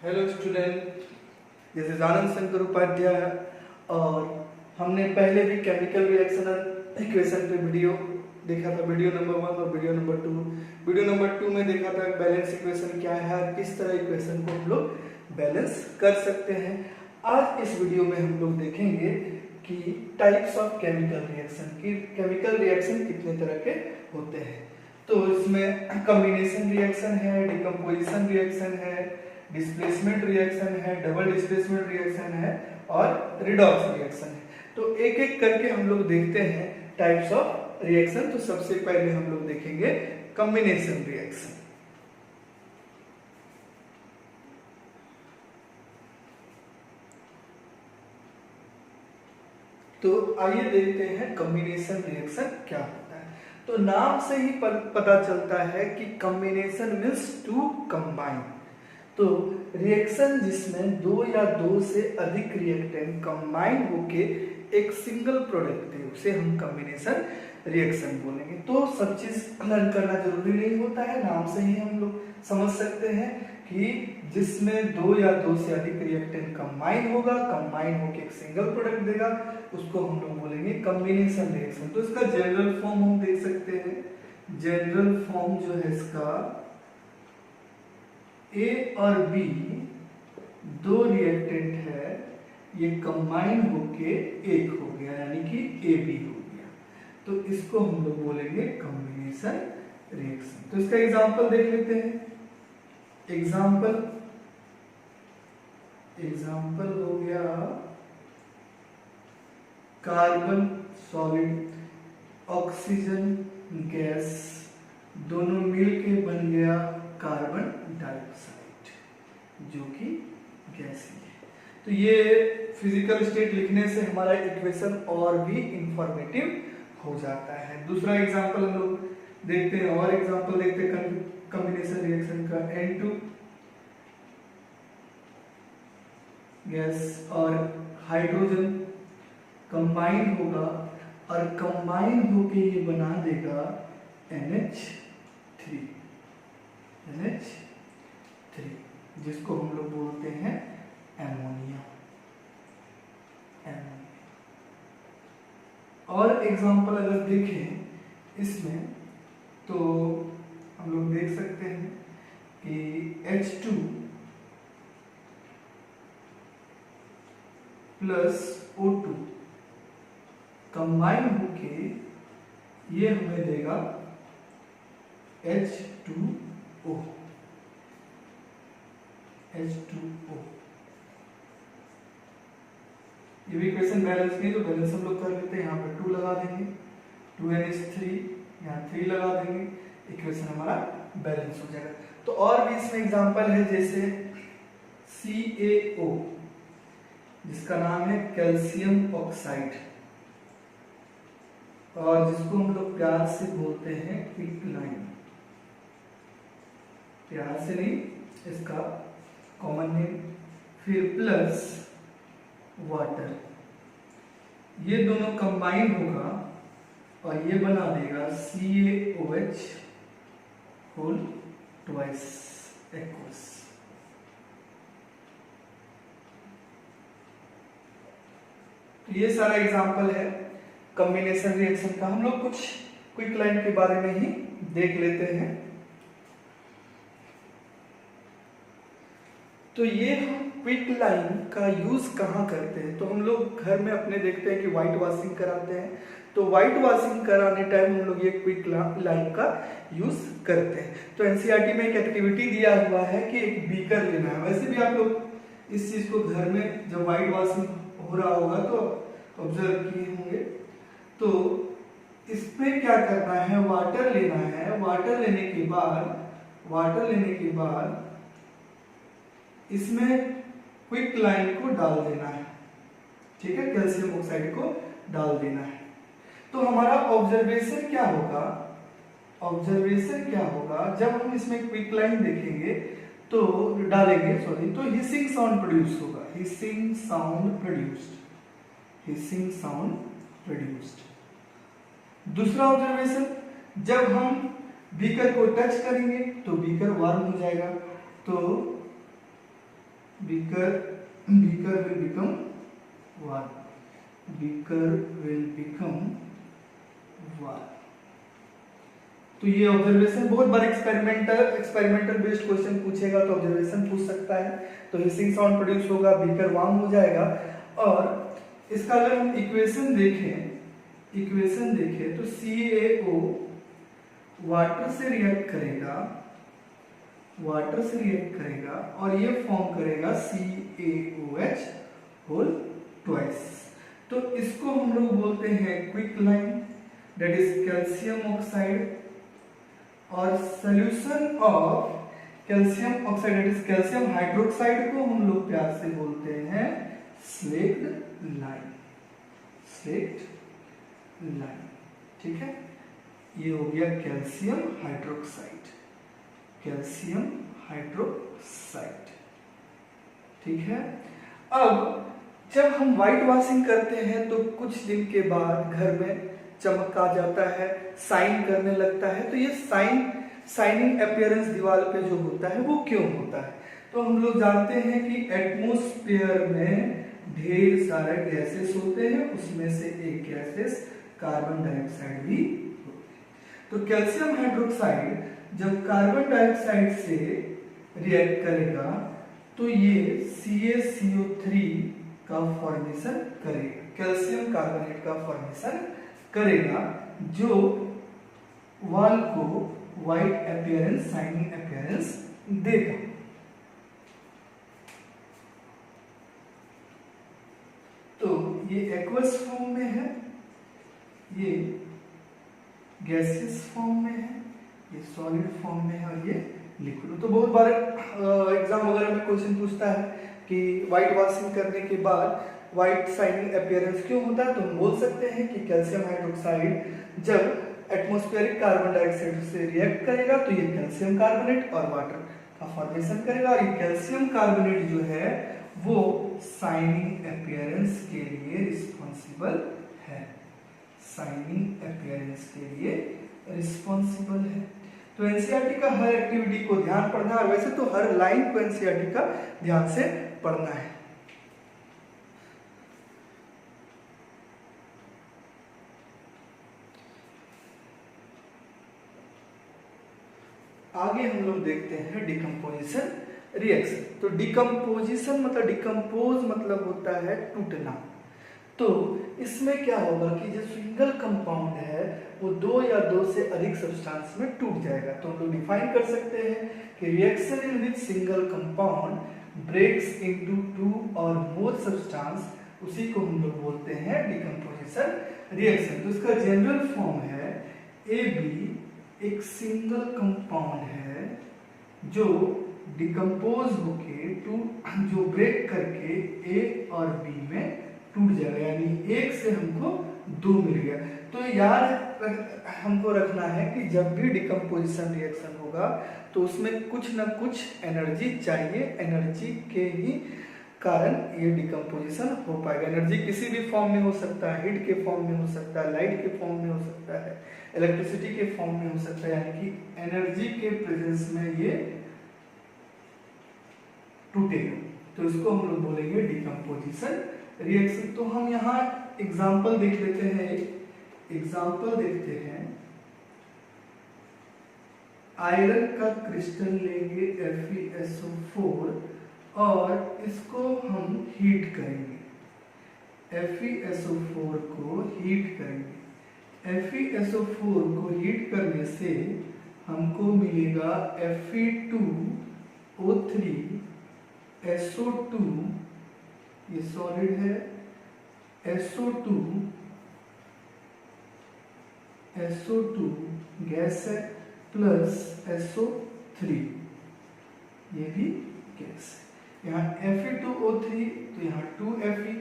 Hello student, this is Anand Shankar Upadhyay. और हमने पहले भी केमिकल रिएक्शन इक्वेशन पे वीडियो देखा था, वीडियो नंबर 1 और वीडियो नंबर 2। वीडियो नंबर 2 में देखा था बैलेंस इक्वेशन क्या है और किस तरह इक्वेशन को हम लोग बैलेंस कर सकते हैं। आज इस वीडियो में हम लोग देखेंगे कि टाइप्स ऑफ केमिकल रिएक्शन, की केमिकल रिएक्शन कितने तरह के होते हैं। तो इसमें कॉम्बिनेशन रिएक्शन है, डिकम्पोजिशन रिएक्शन है, डिस्प्लेसमेंट रिएक्शन है, डबल डिस्प्लेसमेंट रिएक्शन है और रिडॉक्स रिएक्शन है। तो एक एक करके हम लोग देखते हैं टाइप्स ऑफ रिएक्शन। तो सबसे पहले हम लोग देखेंगे कॉम्बिनेशन रिएक्शन। तो आइए देखते हैं कॉम्बिनेशन रिएक्शन क्या होता है। तो नाम से ही पता चलता है कि कॉम्बिनेशन मीन्स टू कंबाइन। तो रिएक्शन जिसमें दो या दो से अधिक रिएक्टेंट कंबाइन होके एक सिंगल प्रोडक्ट दे उसे हम कॉम्बिनेशन रिएक्शन बोलेंगे। तो सब चीज लर्न करना जरूरी नहीं होता है, नाम से ही हम लोग समझ सकते हैं कि जिसमें दो या दो से अधिक रिएक्टेंट कंबाइन होगा, कंबाइन होके एक सिंगल प्रोडक्ट देगा, उसको हम लोग बोलेंगे कॉम्बिनेशन रिएक्शन। तो इसका जनरल फॉर्म हम देख सकते हैं। जनरल फॉर्म जो है इसका ए और बी दो रिएक्टेंट है, ये कंबाइन होके एक हो गया यानी कि ए बी हो गया। तो इसको हम लोग बोलेंगे कॉम्बिनेशन रिएक्शन। तो इसका एग्जांपल देख लेते हैं। एग्जांपल हो गया कार्बन सॉलिड, ऑक्सीजन गैस, दोनों मिलके बन गया कार्बन डाइऑक्साइड जो कि गैसीय है। तो ये फिजिकल स्टेट लिखने से हमारा इक्वेशन और भी इंफॉर्मेटिव हो जाता है। दूसरा एग्जांपल हम लोग देखते हैं, और एग्जांपल देखते हैं कॉम्बिनेशन रिएक्शन का। N2 गैस और हाइड्रोजन कंबाइन होगा और कंबाइन होके ये बना देगा NH3 जिसको हम लोग बोलते हैं एमोनिया। और एग्जांपल अगर देखें इसमें तो हम लोग देख सकते हैं कि H2 प्लस O2 कंबाइन होके ये हमें देगा H2O। ये भी इक्वेशन बैलेंस नहीं, तो बैलेंस हम लोग कर लेते हैं। यहाँ पे 2 लगा देंगे, 2NH3, यहाँ 3 लगा देंगे, इक्वेशन हमारा बैलेंस हो जाएगा। तो और भी इसमें एग्जांपल है, जैसे CaO जिसका नाम है कैल्शियम ऑक्साइड और जिसको हम लोग प्यार से बोलते हैं क्विक लाइन। प्यार से नहीं, इसका कॉमन नेम। फिर प्लस वाटर, ये दोनों कंबाइन होगा और ये बना देगा CaOH होल ट्वाइस एक्वस। तो ये सारा एग्जांपल है कॉम्बिनेशन रिएक्शन का। हम लोग कुछ क्विक लाइन के बारे में ही देख लेते हैं। तो ये हम क्विक लाइन का यूज कहाँ करते हैं? तो हम लोग घर में अपने देखते हैं कि व्हाइट वॉशिंग कराते हैं, तो व्हाइट वॉशिंग कराने टाइम हम लोग ये क्विक लाइन का यूज करते हैं। तो एनसीईआरटी में एक एक्टिविटी दिया हुआ है कि एक बीकर लेना है। वैसे भी आप लोग इस चीज को घर में जब व्हाइट वॉशिंग हो रहा होगा तो ऑब्जर्व किए होंगे। तो इस पे क्या करना है, वाटर लेना है। वाटर लेने के बाद इसमें क्विक लाइन को डाल देना है, ठीक है, कैल्शियम ऑक्साइड को डाल देना है। तो हमारा ऑब्जर्वेशन क्या होगा, जब हम इसमें क्विक लाइन देखेंगे तो डालेंगे तो हिसिंग साउंड प्रोड्यूस होगा, हिसिंग साउंड प्रोड्यूस्ड। दूसरा ऑब्जर्वेशन, जब हम बीकर को टच करेंगे तो बीकर वार्म हो जाएगा, तो beaker will become what? Beaker will become what? तो ये ऑब्जर्वेशन बहुत बार एक्सपेरिमेंटल बेस्ड क्वेश्चन पूछेगा तो ऑब्जर्वेशन पूछ सकता है। तो हिसिंग साउंड प्रोड्यूस होगा, बीकर वार्म हो जाएगा। और इसका अगर हम इक्वेशन देखें तो CaO वाटर से रिएक्ट करेगा और ये फॉर्म करेगा CaOH होल ट्वाइस। तो इसको हम लोग बोलते हैं quicklime, that is calcium oxide. और solution of calcium oxide that is calcium hydroxide को हम लोग प्यार से बोलते हैं स्लेक्ड लाइन। ठीक है, ये हो गया कैल्शियम हाइड्रोक्साइड। ठीक है, अब जब हम व्हाइट वॉशिंग करते हैं तो कुछ दिन के बाद घर में चमक आ जाता है, साइन करने लगता है। तो ये साइनिंग अपीयरेंस दीवार पे जो होता है वो क्यों होता है? तो हम लोग जानते हैं कि एटमॉस्फेयर में ढेर सारे गैसेस होते हैं, उसमें से एक गैसेस कार्बन डाइऑक्साइड भी होते हैं। तो कैल्शियम हाइड्रोक्साइड जब कार्बन डाइऑक्साइड से रिएक्ट करेगा तो ये CaCO3 का फॉर्मेशन करेगा, कैल्शियम कार्बोनेट का फॉर्मेशन करेगा, जो वॉल को व्हाइट अपीयरेंस, शाइनिंग अपीयरेंस देगा। तो ये एक्वस फॉर्म में है, ये गैसियस फॉर्म में है, ये सॉलिड फॉर्म में है और ये लिक्विड। तो बहुत बार एग्जाम वगैरह में क्वेश्चन पूछता है कि व्हाइट वॉशिंग करने के बाद व्हाइट शाइनिंग अपीयरेंस क्यों होता है? तो हम बोल सकते हैं कि कैल्शियम हाइड्रोक्साइड जब एटमॉस्फेरिक कार्बन डाइऑक्साइड से रिएक्ट करेगा तो ये कैल्शियम कार्बोनेट और वाटर का फॉर्मेशन करेगा। और ये कैल्शियम कार्बोनेट जो है वो शाइनिंग अपीयरेंस के लिए रिस्पॉन्सिबल है, तो एनसीईआरटी का हर एक्टिविटी को ध्यान पढ़ना है, और वैसे तो हर लाइन को एनसीईआरटी का ध्यान से पढ़ना है। आगे हम लोग देखते हैं डिकम्पोजिशन रिएक्शन। तो डिकम्पोजिशन मतलब डिकम्पोज मतलब होता है टूटना। तो इसमें क्या होगा कि जो सिंगल कंपाउंड है वो दो या दो से अधिक सब्सटेंस में टूट जाएगा। तो हम लोग डिफाइन कर सकते हैं कि reaction in which single compound breaks into two और मोर सब्सटेंस, उसी को हम लोग बोलते हैं डिकम्पोजिशन रिएक्शन। तो इसका जनरल फॉर्म है AB एक सिंगल कंपाउंड है जो डिकम्पोज होके जो ब्रेक करके A और B में टूट जाएगा, यानी एक से हमको दो मिल गया। तो याद हमको रखना है कि जब भी डिकम्पोजिशन रिएक्शन होगा तो उसमें कुछ ना कुछ एनर्जी चाहिए, एनर्जी के ही कारण ये डिकम्पोजिशन हो पाएगा। एनर्जी किसी भी फॉर्म में हो सकता है, हीट के फॉर्म में हो सकता है, लाइट के फॉर्म में हो सकता है, इलेक्ट्रिसिटी के फॉर्म में हो सकता है, यानी कि एनर्जी के प्रेजेंस में ये टूटेगा। तो इसको हम लोग बोलेंगे डिकम्पोजिशन रिएक्शन। तो हम यहाँ एग्जाम्पल देख लेते हैं, एक एग्जाम्पल देखते हैं। आयरन का क्रिस्टल लेंगे FeSO4 और इसको हम हीट करेंगे, FeSO4 को हीट करेंगे। FeSO4 को हीट करने से हमको मिलेगा Fe2O3 SO2, ये सॉलिड है, SO2 गैस है, प्लस SO3 ये भी गैस है। यहाँ Fe2O3 तो यहाँ 2Fe,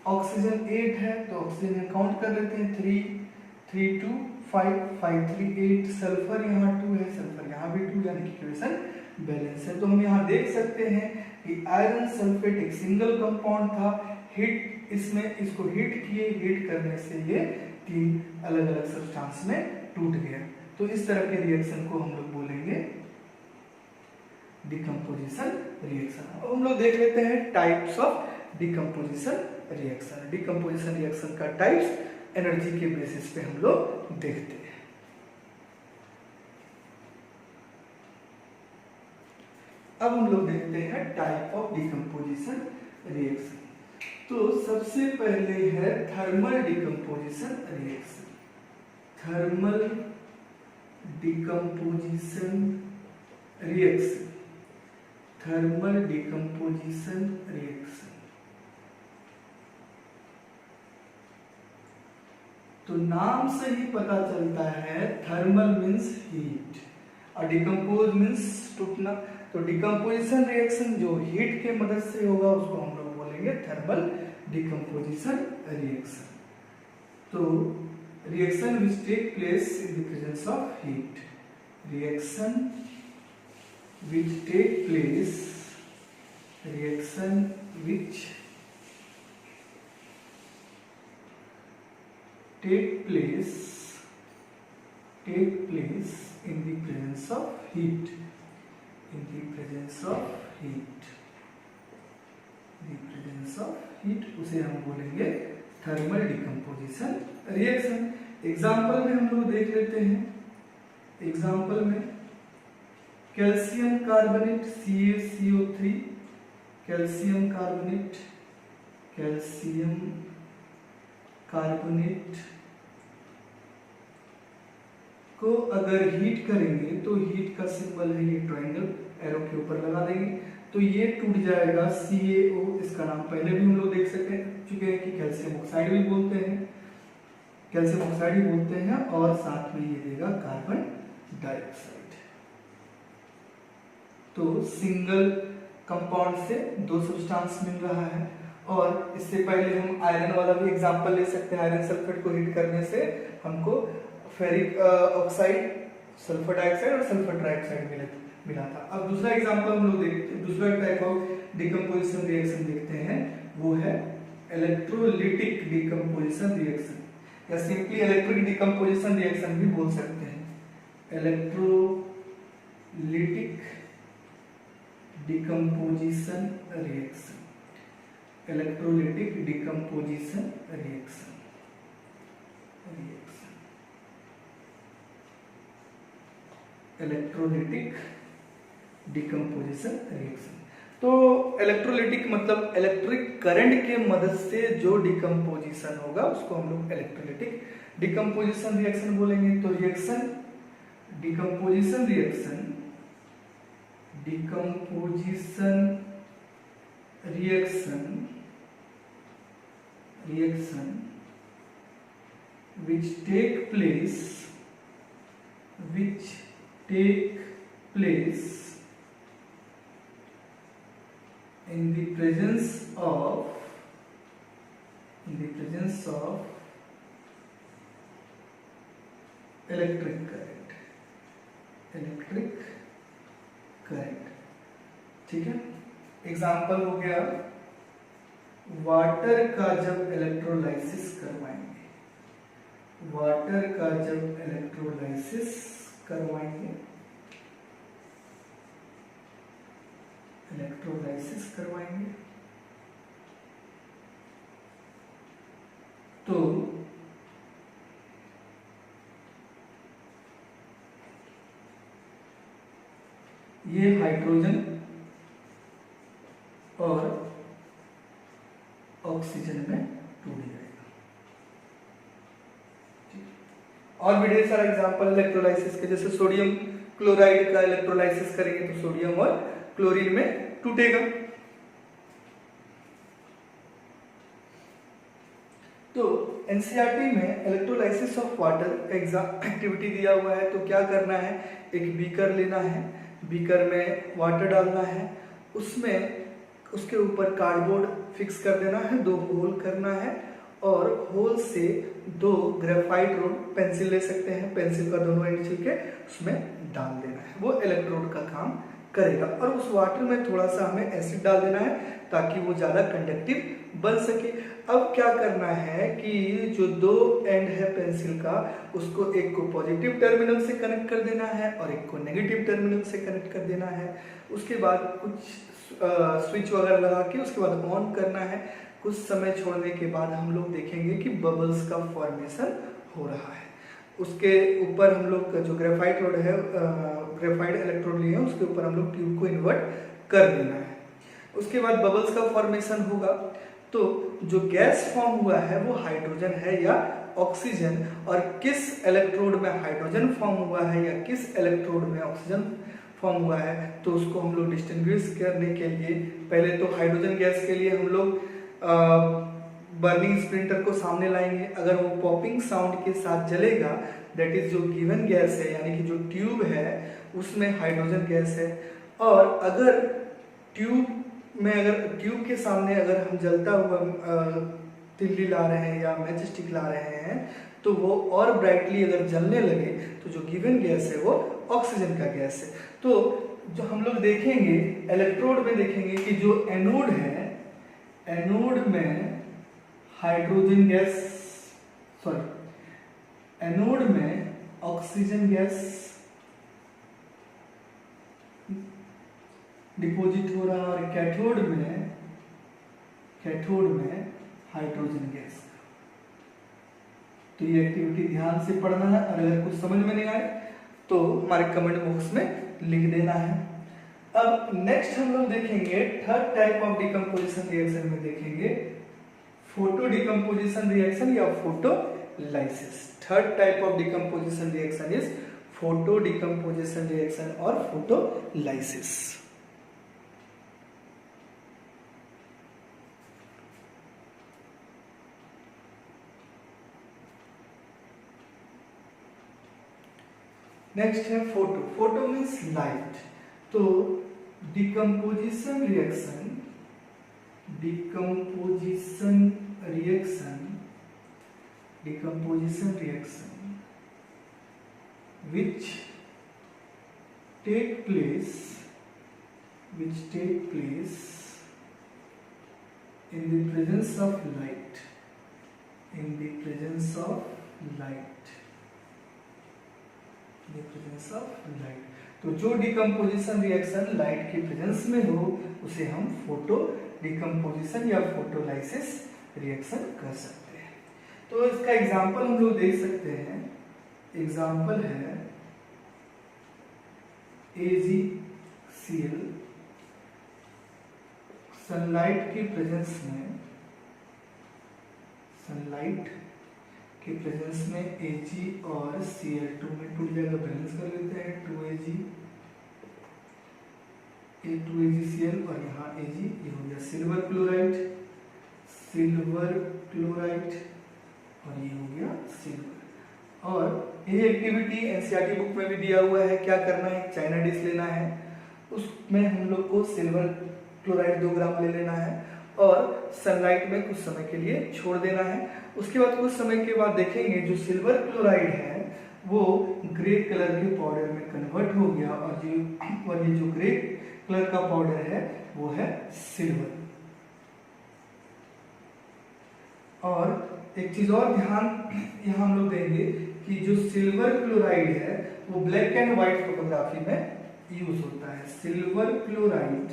ऑक्सीजन 8 है तो ऑक्सीजन काउंट कर लेते हैं, 3 2 5 5 3 8, सल्फर यहाँ 2 है, सल्फर यहाँ भी 2, यानी कि इक्वेशन बैलेंस है। तो हम यहाँ देख सकते हैं कि आयरन सल्फेट एक सिंगल कंपाउंड था, हीट इसमें इसको हीट किए, हीट करने से ये तीन अलग अलग सब्सटेंस में टूट गया। तो इस तरह के रिएक्शन को हम लोग बोलेंगे डिकम्पोजिशन रिएक्शन। अब हम लोग देख लेते हैं types of decomposition reaction. Decomposition reaction का टाइप्स एनर्जी के बेसिस पे हम लोग देखते हैं। अब हम लोग देखते हैं टाइप ऑफ डिकम्पोजिशन रिएक्शन। तो सबसे पहले है thermal decomposition reaction. Thermal decomposition reaction. Thermal decomposition reaction. तो नाम से ही पता चलता है थर्मल मीन्स हीट और डिकम्पोज मीन्स टूटना। तो डिकम्पोजिशन रिएक्शन जो हीट के मदद से होगा उसको हम लोग बोलेंगे थर्मल डिकम्पोजिशन रिएक्शन। तो reaction which take place in the presence of heat. Reaction which take place. Reaction which take place in the presence of heat. In the presence of heat. The presence of heat उसे हम बोलेंगे thermal decomposition reaction. Example में हम लोग देख लेते हैं। Example में calcium carbonate CaCO3, calcium carbonate, calcium carbonate को अगर हीट करेंगे तो हीट का सिंबल है ये ट्रायंगल, एरो के ऊपर लगा देंगे तो ये टूट जाएगा CaO। इसका नाम पहले भी हम लोग देख चुके हैं कि कैल्शियम ऑक्साइड भी बोलते हैं, कैल्शियम ऑक्साइड ही बोलते हैं, और साथ में ये देगा कार्बन डाइऑक्साइड। तो सिंगल कंपाउंड से दो सब्सटेंस मिल रहा है। और इससे पहले हम आयरन वाला भी एग्जांपल ले सकते हैं। आयरन सल्फेट को हीट करने से हमको फेरिक ऑक्साइड, सल्फर डाइऑक्साइड और सल्फर ट्राइऑक्साइड मिला था। अब दूसरा एग्जांपल हम लोग देखते हैं, दूसरा टाइप ऑफ डिकम्पोजिशन रिएक्शन देखते हैं, वो है इलेक्ट्रोलिटिक डिकम्पोजिशन रिएक्शन या सिंपली इलेक्ट्रिक डिकम्पोजिशन रिएक्शन भी बोल सकते हैं। Electrolytic decomposition reaction. Electrolytic decomposition reaction. Electrolytic decomposition reaction. तो इलेक्ट्रोलिटिक मतलब इलेक्ट्रिक करंट के मदद से जो डिकम्पोजिशन होगा उसको हम लोग इलेक्ट्रोलिटिक डिकम्पोजिशन रिएक्शन बोलेंगे। तो reaction decomposition reaction, decomposition reaction, reaction which take place in the presence of electric current। ठीक है, एग्जाम्पल हो गया वाटर का जब इलेक्ट्रोलाइसिस करवाएंगे, वाटर का जब इलेक्ट्रोलाइसिस करवाएंगे, इलेक्ट्रोलाइसिस करवाएंगे तो ये हाइड्रोजन और ऑक्सीजन में टूट जाएगा। और भी ढेर सारा एग्जांपल इलेक्ट्रोलाइसिस के, जैसे सोडियम क्लोराइड का इलेक्ट्रोलाइसिस करेंगे तो सोडियम और क्लोरीन में टूटेगा। तो एनसीईआरटी में इलेक्ट्रोलाइसिस ऑफ वाटर का एग्जाम एक्टिविटी दिया हुआ है। तो क्या करना है, एक बीकर लेना है, बीकर में वाटर डालना है, उसमें उसके ऊपर कार्डबोर्ड फिक्स कर देना है, 2 होल करना है और होल से 2 ग्रेफाइट रोड, पेंसिल ले सकते हैं, पेंसिल का दोनों एंड छिलके उसमें डाल देना है। वो इलेक्ट्रोड का काम करेगा। और उस वाटर में थोड़ा सा हमें एसिड डाल देना है ताकि वो ज़्यादा कंडक्टिव बन सके। अब क्या करना है कि जो दो एंड है पेंसिल का, उसको एक को पॉजिटिव टर्मिनल से कनेक्ट कर देना है और एक को नेगेटिव टर्मिनल से कनेक्ट कर देना है। उसके बाद कुछ स्विच वगैरह लगा के उसके बाद ऑन करना है। कुछ समय छोड़ने के बाद हम लोग देखेंगे कि बबल्स का फॉर्मेशन हो रहा है। उसके ऊपर हम लोग जो ग्रेफाइट रोड है, ग्रेफाइट इलेक्ट्रोड लिए हैं, उसके ऊपर हम लोग ट्यूब को इन्वर्ट कर देना है। उसके बाद बबल्स का फॉर्मेशन होगा तो जो गैस फॉर्म हुआ है वो हाइड्रोजन है या ऑक्सीजन, और किस इलेक्ट्रोड में हाइड्रोजन फॉर्म हुआ है या किस इलेक्ट्रोड में ऑक्सीजन फॉर्म हुआ है, तो उसको हम लोग डिस्टिंग्विश करने के लिए पहले तो हाइड्रोजन गैस के लिए हम लोग बर्निंग स्प्लिंटर को सामने लाएंगे। अगर वो पॉपिंग साउंड के साथ जलेगा, दैट इज जो गिवन गैस है, यानी कि जो ट्यूब है उसमें हाइड्रोजन गैस है। और अगर ट्यूब के सामने अगर हम जलता हुआ तिल्ली ला रहे हैं या मैच स्टिक ला रहे हैं तो वो और ब्राइटली अगर जलने लगे तो जो गिवन गैस है वो ऑक्सीजन का गैस है। तो जो हम लोग देखेंगे इलेक्ट्रोड में देखेंगे कि जो एनोड है, एनोड में हाइड्रोजन गैस, एनोड में ऑक्सीजन गैस डिपॉजिट हो रहा है और कैथोड में हाइड्रोजन गैस। तो ये एक्टिविटी ध्यान से पढ़ना है और अगर कुछ समझ में नहीं आए तो हमारे कमेंट बॉक्स में लिख देना है। अब नेक्स्ट हम लोग देखेंगे third type of decomposition reaction में देखेंगे फोटो डिकम्पोजिशन रिएक्शन या photolysis. Third type of decomposition reaction is photo decomposition reaction और फोटोलाइसिस। नेक्स्ट है फोटो। Photo means light. तो decomposition reaction which take place in the presence of light, तो जो decomposition reaction light के presence में हो उसे हम फोटो डिकम्पोजिशन या फोटोलाइसिस रिएक्शन कर सकते हैं। तो इसका एग्जांपल हम लोग देख सकते हैं। एग्जांपल है AgCl सनलाइट के प्रेजेंस में Ag और Cl2 में टूट जाएगा, बैलेंस कर लेते हैं 2AgCl और यहाँ Ag, ये हो गया सिल्वर क्लोराइड और ये हो गया सिल्वर। और ये एक्टिविटी एनसीईआरटी बुक में भी दिया हुआ है। क्या करना है, चाइना डिश लेना है, उसमें हम लोग को सिल्वर क्लोराइड 2 ग्राम ले लेना है और सनलाइट में कुछ समय के लिए छोड़ देना है। उसके बाद कुछ समय के बाद देखेंगे जो सिल्वर क्लोराइड है वो ग्रे कलर के पाउडर में कन्वर्ट हो गया और ये जो ग्रे कलर का पाउडर है वो है सिल्वर। और एक चीज और ध्यान यहाँ हम लोग देंगे कि जो सिल्वर क्लोराइड है वो ब्लैक एंड व्हाइट फोटोग्राफी में यूज होता है। सिल्वर क्लोराइड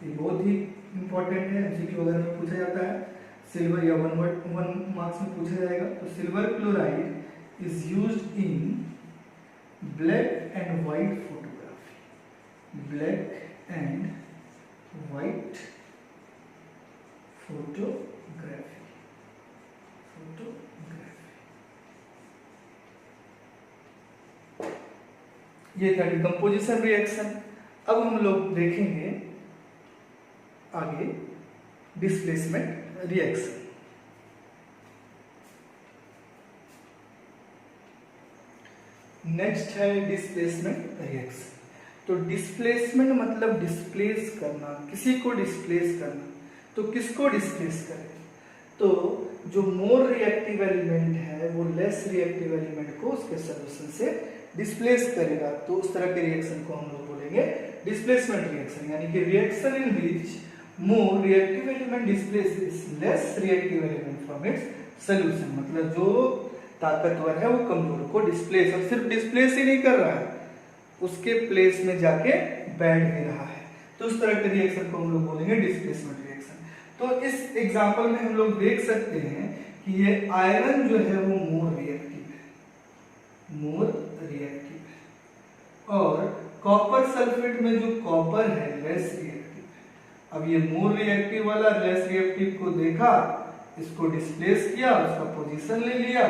ये बहुत ही इंपॉर्टेंट है, एमसीक्यू वगैरह में पूछा जाता है। सिल्वर या 1 मार्क्स में पूछा जाएगा। तो silver chloride is used in black and white photography, ये था डिकम्पोजिशन रिएक्शन। अब हम लोग देखेंगे आगे डिस्प्लेसमेंट रिएक्शन। नेक्स्ट है डिस्प्लेसमेंट रिएक्शन। तो डिस्प्लेसमेंट मतलब डिस्प्लेस करना, किसी को डिस्प्लेस करना। तो किसको डिस्प्लेस करें? तो जो मोर रिएक्टिव एलिमेंट है वो लेस रिएक्टिव एलिमेंट को उसके सॉल्यूशन से डिस्प्लेस करेगा। तो उस तरह के रिएक्शन को हम लोग बोलेंगे डिस्प्लेसमेंट रिएक्शन, यानी कि reaction in which more reactive element displaces less reactive element from its solution. मतलब जो ताकतवर है वो कमजोर को डिस्प्लेस, और सिर्फ डिस्प्लेस ही नहीं कर रहा है, उसके प्लेस में जाके बैठ भी रहा है। तो उस तरह के रिएक्शन को हम लोग बोलेंगे डिस्प्लेसमेंट रिएक्शन। तो इस एग्जांपल में हम लोग देख सकते हैं कि ये आयरन जो है वो मोर रिएक्टिव है, मोर रिएक्टिव है, और कॉपर सल्फेट में जो कॉपर है लेस रिएक्टिव है। अब ये मोर रिएक्टिव वाला लेस रिएक्टिव को देखा, इसको डिस्प्लेस किया, उसका पोजीशन ले लिया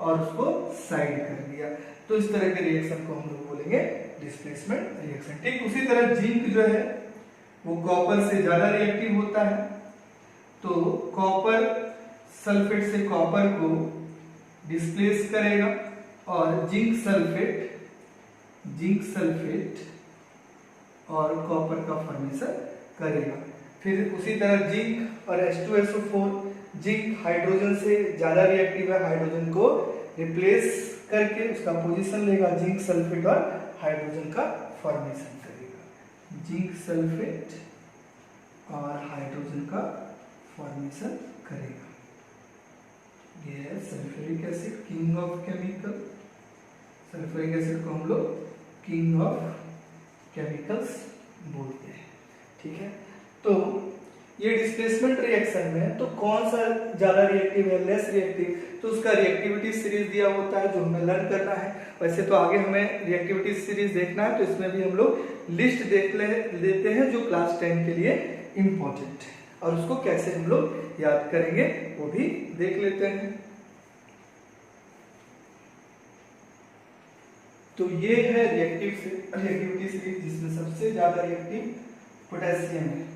और उसको साइड कर दिया। तो इस तरह के रिएक्शन को हम लोग बोलेंगे डिस्प्लेसमेंट रिएक्शन। ठीक उसी तरह जिंक जो है वो कॉपर से ज्यादा रिएक्टिव होता है, तो कॉपर सल्फेट से कॉपर को डिस्प्लेस करेगा और जिंक सल्फेट और कॉपर का फॉर्मेशन करेगा। फिर उसी तरह जिंक और H2SO4, जिंक हाइड्रोजन से ज्यादा रिएक्टिव है, हाइड्रोजन को रिप्लेस करके उसका पोजीशन लेगा, जिंक सल्फेट और हाइड्रोजन का फॉर्मेशन करेगा। जिंक सल्फेट और हाइड्रोजन का फॉर्मेशन करेगा। ये है sulphuric acid, king of chemical. Sulphuric acid को हम लोग किंग ऑफ केमिकल्स बोलते हैं। ठीक है, तो ये डिस्प्लेसमेंट रिएक्शन में तो कौन सा ज्यादा रिएक्टिव है, लेस रिएक्टिव, तो उसका रिएक्टिविटी सीरीज दिया होता है जो हमें लर्न करना है। वैसे तो आगे हमें रिएक्टिविटी सीरीज देखना है, तो इसमें भी हम लोग लिस्ट देते हैं जो क्लास 10 के लिए इंपॉर्टेंट है, और उसको कैसे हम लोग याद करेंगे वो भी देख लेते हैं। तो ये है रिएक्टिविटी सीरीज, जिसमें सबसे ज्यादा रिएक्टिव पोटेशियम है।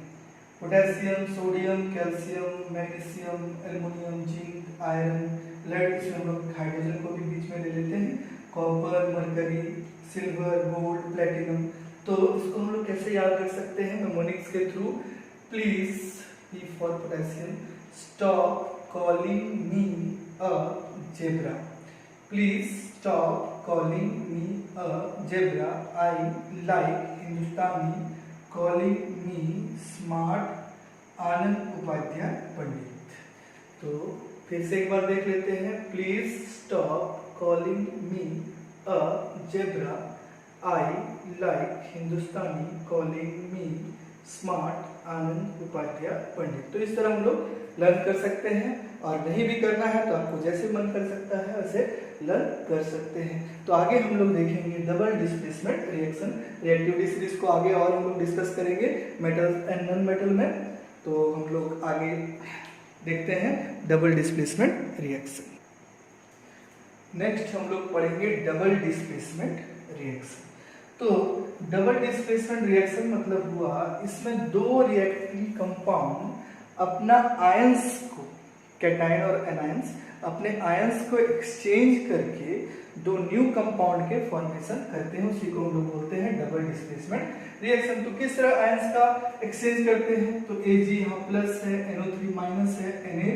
Potassium, sodium, calcium, magnesium, aluminium, zinc, iron, lead, इसमें हम लोग हाइड्रोजन को भी बीच में ले लेते हैं, copper, mercury, silver, gold, platinum. तो इसको हम लोग कैसे याद कर सकते हैं मेमोनिक्स के through. Please, P for potassium, stop calling me a zebra. Please stop calling me a zebra. I like Hindustani. Calling me smart. आनंद उपाध्याय पंडित। तो फिर से एक बार देख लेते हैं। Please stop calling me a zebra. I like Hindustani. Calling me smart, Anand Upadhyay Pandit. तो इस तरह हम लोग लर्न कर सकते हैं, और नहीं भी करना है तो आपको जैसे मन कर सकता है वैसे लर्न कर सकते हैं। तो आगे हम लोग देखेंगे double displacement reaction. Reactivity series को आगे और हम लोग डिस्कस करेंगे मेटल एंड नॉन मेटल में। तो हम लोग आगे देखते हैं डबल डिस्प्लेसमेंट रिएक्शन। नेक्स्ट हम लोग पढ़ेंगे डबल डिस्प्लेसमेंट रिएक्शन। तो डबल डिस्प्लेसमेंट रिएक्शन मतलब हुआ इसमें दो रिएक्टिव कंपाउंड अपना आयंस को, कैटायन और एनायंस, अपने आयंस को एक्सचेंज करके दो न्यू कंपाउंड के फॉर्मेशन करते हैं। उसी को हम लोग बोलते हैं डबल डिस्प्लेसमेंट रिएक्शन। तो किस तरह आयंस का एक्सचेंज करते हैं, तो Ag यहाँ प्लस है, NO3 माइनस है, Na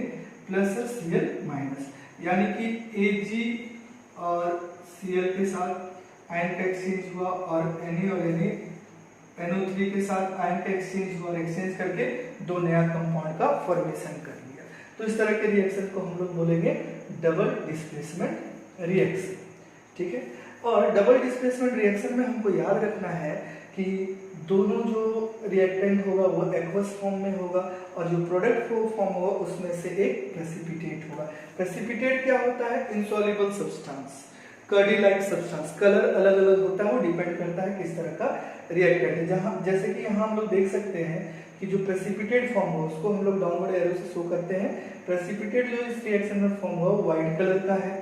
प्लस है, Cl माइनस, यानी कि Ag और Cl के साथ आयन का एक्सचेंज हुआ, और Na और NO3 के साथ आयन का एक्सचेंज हुआ, और एक्सचेंज करके दो नया कंपाउंड का फॉर्मेशन कर लिया। तो इस तरह के रिएक्शन को हम लोग बोलेंगे डबल डिस्प्लेसमेंट रिएक्शन। ठीक है, और डबल डिस्प्लेसमेंट रिएक्शन में हमको याद रखना है कि दोनों जो रिएक्टेंट होगा वो एक्वस फॉर्म में होगा, और जो प्रोडक्ट फॉर्म होगा उसमें से एक प्रेसिपिटेट होगा। प्रेसिपिटेट क्या होता है, insoluble substance, curdy like substance. Colour अलग अलग होता है, वो डिपेंड करता है किस तरह का रिएक्टेंट है। जहां जैसे कि यहाँ हम लोग देख सकते हैं कि जो प्रेसिपिटेट फॉर्म हो उसको हम लोग डाउनवर्ड एरो से शो करते हैं। प्रेसिपिटेट जो इस रिएक्शन में फॉर्म हुआ वो व्हाइट कलर का है।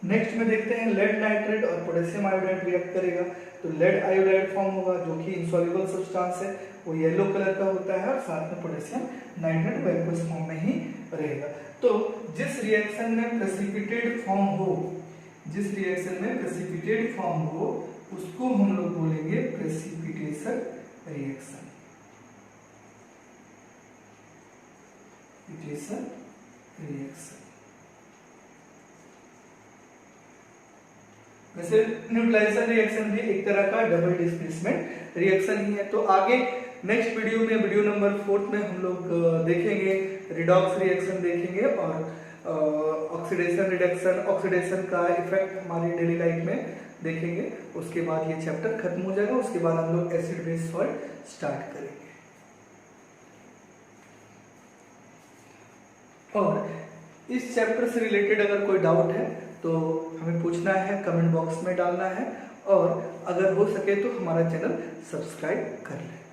नेक्स्ट में देखते हैं लेड नाइट्रेट और पोटेशियम आयोडाइड रिएक्ट करेगा, तो लेड आयोडाइड फॉर्म होगा जो कि इनसॉल्युबल सब्सटेंस है, वो येलो कलर का होता है, और साथ में पोटेशियम नाइट्रेट वैक्वस फॉर्म में ही रहेगा। तो जिस रिएक्शन में प्रेसिपिटेट फॉर्म हो, जिस रिएक्शन में प्रेसिपिटेट फॉर्म हो उसको हम लोग बोलेंगे प्रेसिपिटेशन रिएक्शन। वैसे न्यूट्रलाइजेशन रिएक्शन भी एक तरह का डबल डिस्प्लेसमेंट रिएक्शन ही है। तो आगे नेक्स्ट वीडियो में, वीडियो नंबर 4 में हम लोग देखेंगे रिडॉक्स रिएक्शन देखेंगे और ऑक्सीडेशन रिडक्शन, ऑक्सीडेशन का इफेक्ट हमारी डेली लाइफ में देखेंगे। उसके बाद ये चैप्टर खत्म हो जाएगा। उसके बाद हम लोग एसिड बेस सॉल्ट स्टार्ट करेंगे। और इस चैप्टर से रिलेटेड अगर कोई डाउट है तो हमें पूछना है, कमेंट बॉक्स में डालना है, और अगर हो सके तो हमारा चैनल सब्सक्राइब कर लें।